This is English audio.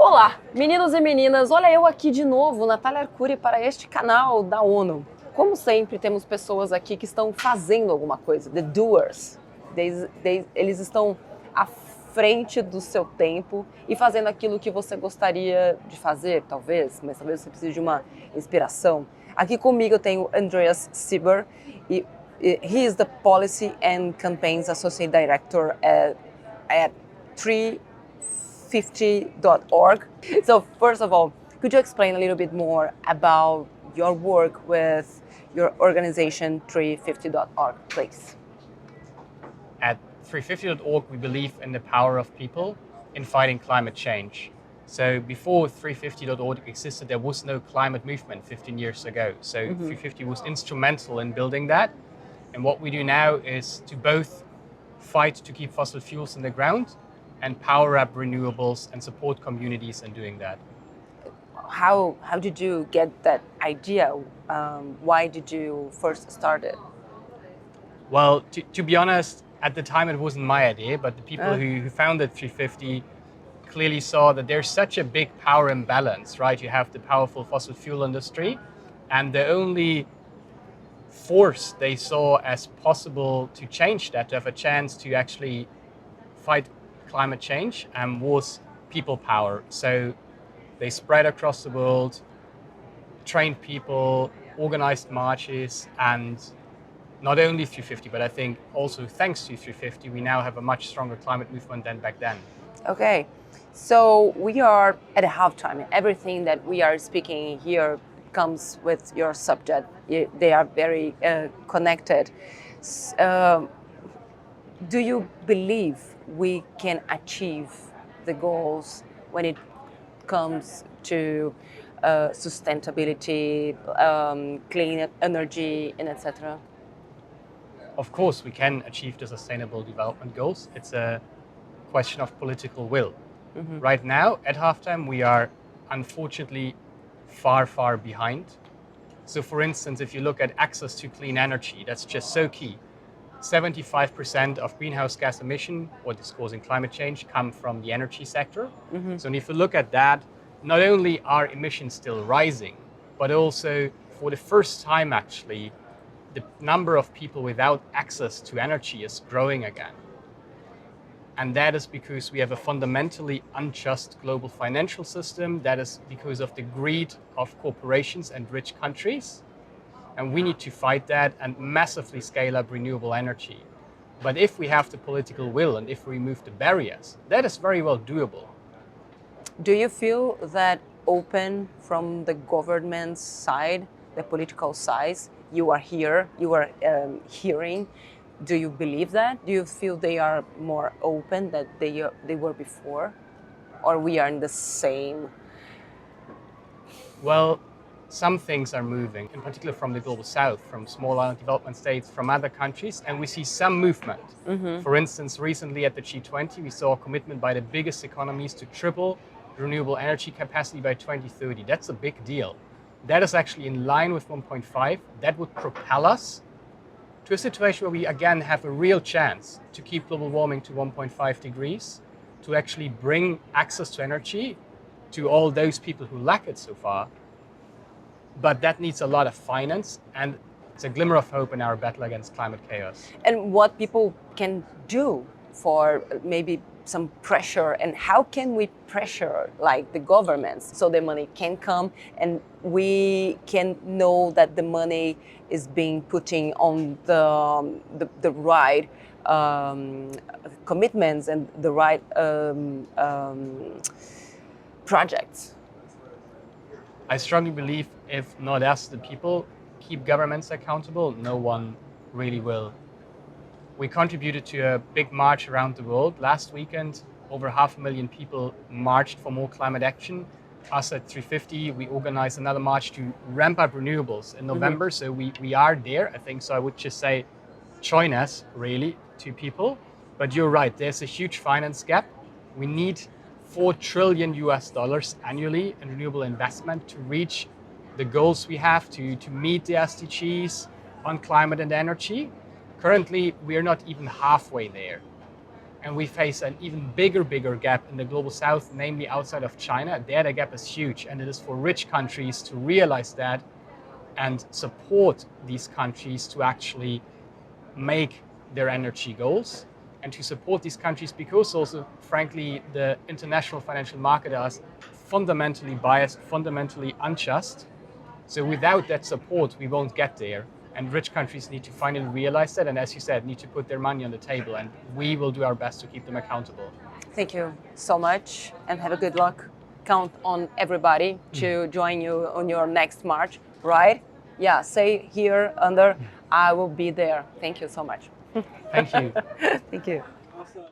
Olá, meninos e meninas, olha eu aqui de novo, Nathalia Arcuri, para este canal da ONU. Como sempre, temos pessoas aqui que estão fazendo alguma coisa, the doers. Eles estão à frente do seu tempo e fazendo aquilo que você gostaria de fazer, talvez, mas talvez você precise de uma inspiração. Aqui comigo eu tenho Andreas Sieber, e he is the Policy and Campaigns Associate Director at 350.org. So first of all, could you explain a little bit more about your work with your organization 350.org, please? At 350.org, we believe in the power of people in fighting climate change. So before 350.org existed, there was no climate movement 15 years ago. So 350 was instrumental in building that. And what we do now is to both fight to keep fossil fuels in the ground and power up renewables and support communities in doing that. How did you get that idea? Why did you first start it? Well, to be honest, at the time it wasn't my idea, but the people who founded 350 clearly saw that there's such a big power imbalance, right? You have the powerful fossil fuel industry, and the only force they saw as possible to change that, to have a chance to actually fight climate change, was people power. So they spread across the world, trained people, organized marches, and not only 350, but I think also thanks to 350, we now have a much stronger climate movement than back then. Okay, so we are at a halftime. Everything that we are speaking here comes with your subject. They are very connected. Do you believe we can achieve the goals when it comes to sustainability, clean energy, and etc.? Of course, we can achieve the Sustainable Development Goals. It's a question of political will. Right now, at halftime, we are unfortunately far behind. So for instance, if you look at access to clean energy, that's just so key. 75% of greenhouse gas emission, what is causing climate change, come from the energy sector. So if you look at that, not only are emissions still rising, but also for the first time actually, the number of people without access to energy is growing again. And that is because we have a fundamentally unjust global financial system. That is because of the greed of corporations and rich countries. And we need to fight that and massively scale up renewable energy. But if we have the political will and if we remove the barriers, that is very well doable. Do you feel that open from the government's side, the political side? You are here, you are hearing. Do you believe that? Do you feel they are more open than they were before? Or we are in the same? Well, some things are moving, in particular from the global south, from small island development states, from other countries, and we see some movement. For instance, recently at the G20, we saw a commitment by the biggest economies to triple renewable energy capacity by 2030. That's a big deal. That is actually in line with 1.5. That would propel us to a situation where we again have a real chance to keep global warming to 1.5 degrees, to actually bring access to energy to all those people who lack it so far. But that needs a lot of finance, and it's a glimmer of hope in our battle against climate chaos. And what people can do for maybe some pressure, and how can we pressure like the governments so the money can come and we can know that the money is being putting on the right commitments and the right projects? I strongly believe if not us, the people, keep governments accountable, no one really will. We contributed to a big march around the world. Last weekend, over 500,000 people marched for more climate action. Us at 350, we organized another march to ramp up renewables in November. So we are there, I think. So I would just say, join us, really, to people. But you're right, there's a huge finance gap. We need $4 trillion annually in renewable investment to reach the goals we have to meet the SDGs on climate and energy. Currently, we are not even halfway there. And we face an even bigger gap in the global south, namely outside of China. There, the gap is huge, and it is for rich countries to realize that and support these countries to actually make their energy goals, and to support these countries because also, frankly, the international financial market is fundamentally biased, fundamentally unjust. So without that support, we won't get there. And rich countries need to finally realize that, and as you said, need to put their money on the table, and we will do our best to keep them accountable. Thank you so much, and have a good luck. Count on everybody to join you on your next march, right? Yeah, say here under, I will be there. Thank you so much. Thank you. Thank you. Awesome.